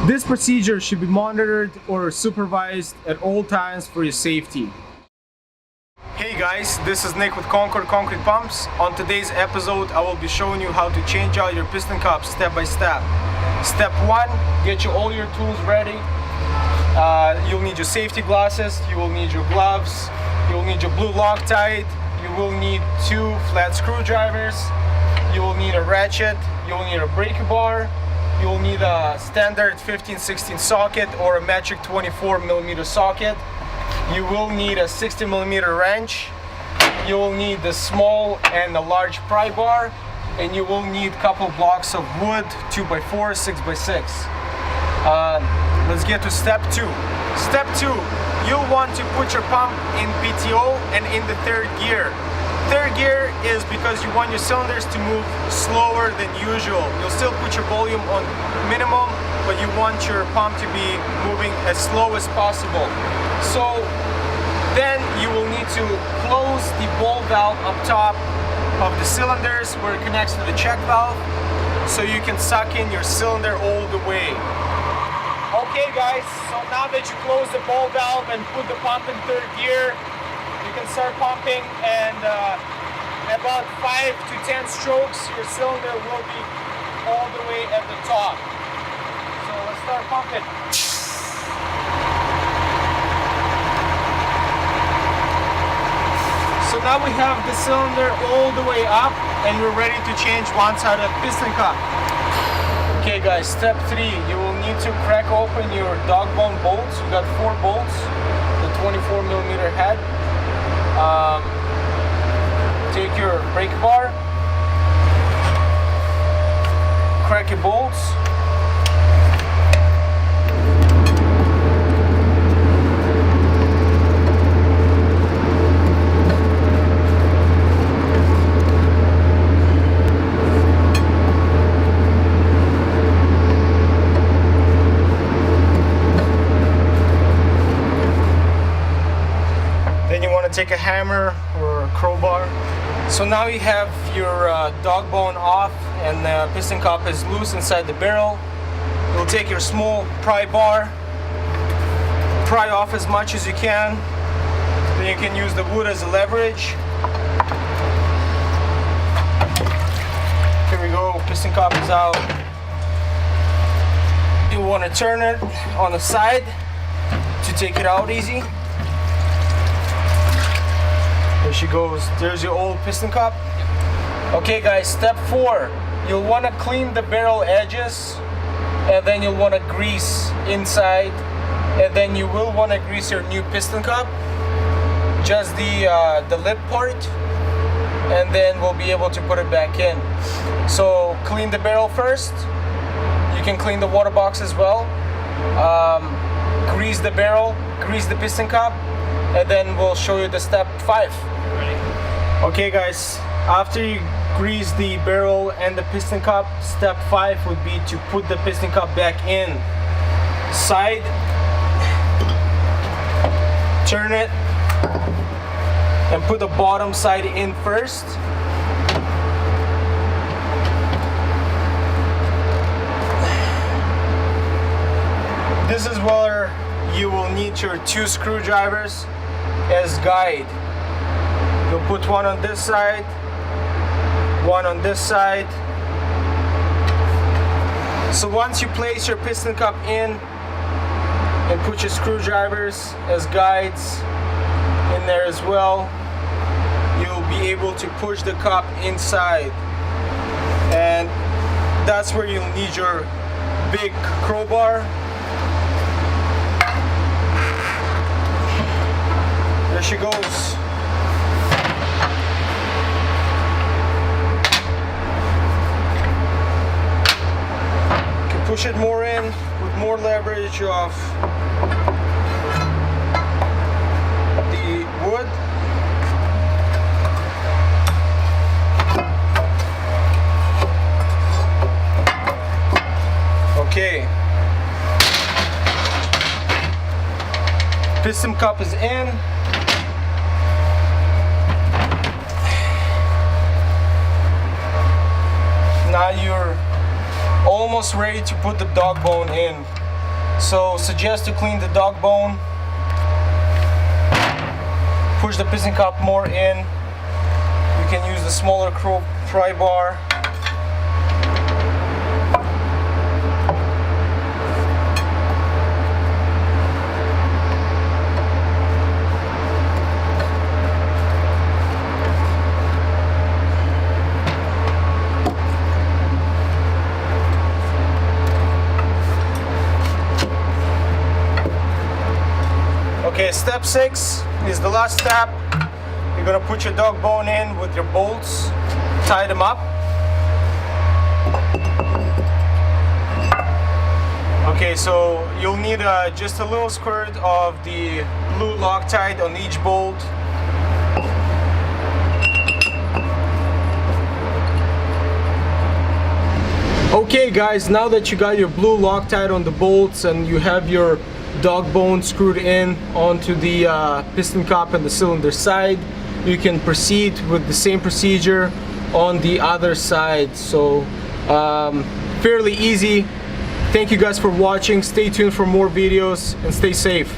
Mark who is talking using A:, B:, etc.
A: This procedure should be monitored or supervised at all times for your safety. Hey guys, this is Nick with Concord Concrete Pumps. On today's episode, I will be showing you how to change out your piston cups step by step. Step 1, get all your tools ready. You'll need your safety glasses, you will need your gloves, you will need your blue Loctite, you will need 2 flat screwdrivers, you will need a ratchet, you will need a brake bar, you will need a standard 15-16 socket or a metric 24mm socket. You will need a 60mm wrench. You will need the small and the large pry bar, and you will need a couple blocks of wood, 2x4, 6x6. Let's get to step 2. Step 2, you'll want to put your pump in PTO and in the 3rd gear. 3rd gear is because you want your cylinders to move slower than usual. You'll still put your volume on minimum, but you want your pump to be moving as slow as possible. So then you will need to close the ball valve up top of the cylinders where it connects to the check valve, so you can suck in your cylinder all the way. Okay guys, so now that you close the ball valve and put the pump in 3rd gear, you can start pumping, and about 5 to 10 strokes your cylinder will be all the way at the top. So let's start pumping. So now we have the cylinder all the way up and we're ready to change one side of the piston cup. Okay guys, step 3, you will need to crack open your dog bone bolts. You got 4 bolts, the 24mm head. Take your brake bar, crack your bolts. Then you want to take a hammer or a crowbar. So now you have your dog bone off and the piston cup is loose inside the barrel. You'll take your small pry bar, pry off as much as you can. Then you can use the wood as a leverage. Here we go, piston cup is out. You want to turn it on the side to take it out easy. There she goes. There's your old piston cup. Okay guys, step 4. You'll want to clean the barrel edges, and then you'll want to grease inside, and then you will want to grease your new piston cup, just the lip part, and then we'll be able to put it back in. So clean the barrel first. You can clean the water box as well. Grease the barrel, grease the piston cup, and then we'll show you the step 5. Okay guys, after you grease the barrel and the piston cup, step 5 would be to put the piston cup back in. Side, turn it, and put the bottom side in first. This is where you will need your 2 screwdrivers as guide. You'll put one on this side, one on this side. So once you place your piston cup in and put your screwdrivers as guides in there as well, you'll be able to push the cup inside. And that's where you'll need your big crowbar. There she goes. Push it more in with more leverage of the wood. Okay. Piston cup is in. Now you're almost ready to put the dog bone in. So suggest to clean the dog bone. Push the piston cup more in. You can use the smaller pry bar. Okay, step 6 is the last step. You're gonna put your dog bone in with your bolts, tie them up. Okay, so you'll need just a little squirt of the blue Loctite on each bolt. Okay guys, now that you got your blue Loctite on the bolts and you have your dog bone screwed in onto the piston cup and the cylinder side, you can proceed with the same procedure on the other side. So fairly easy. Thank you guys for watching. Stay tuned for more videos and stay safe.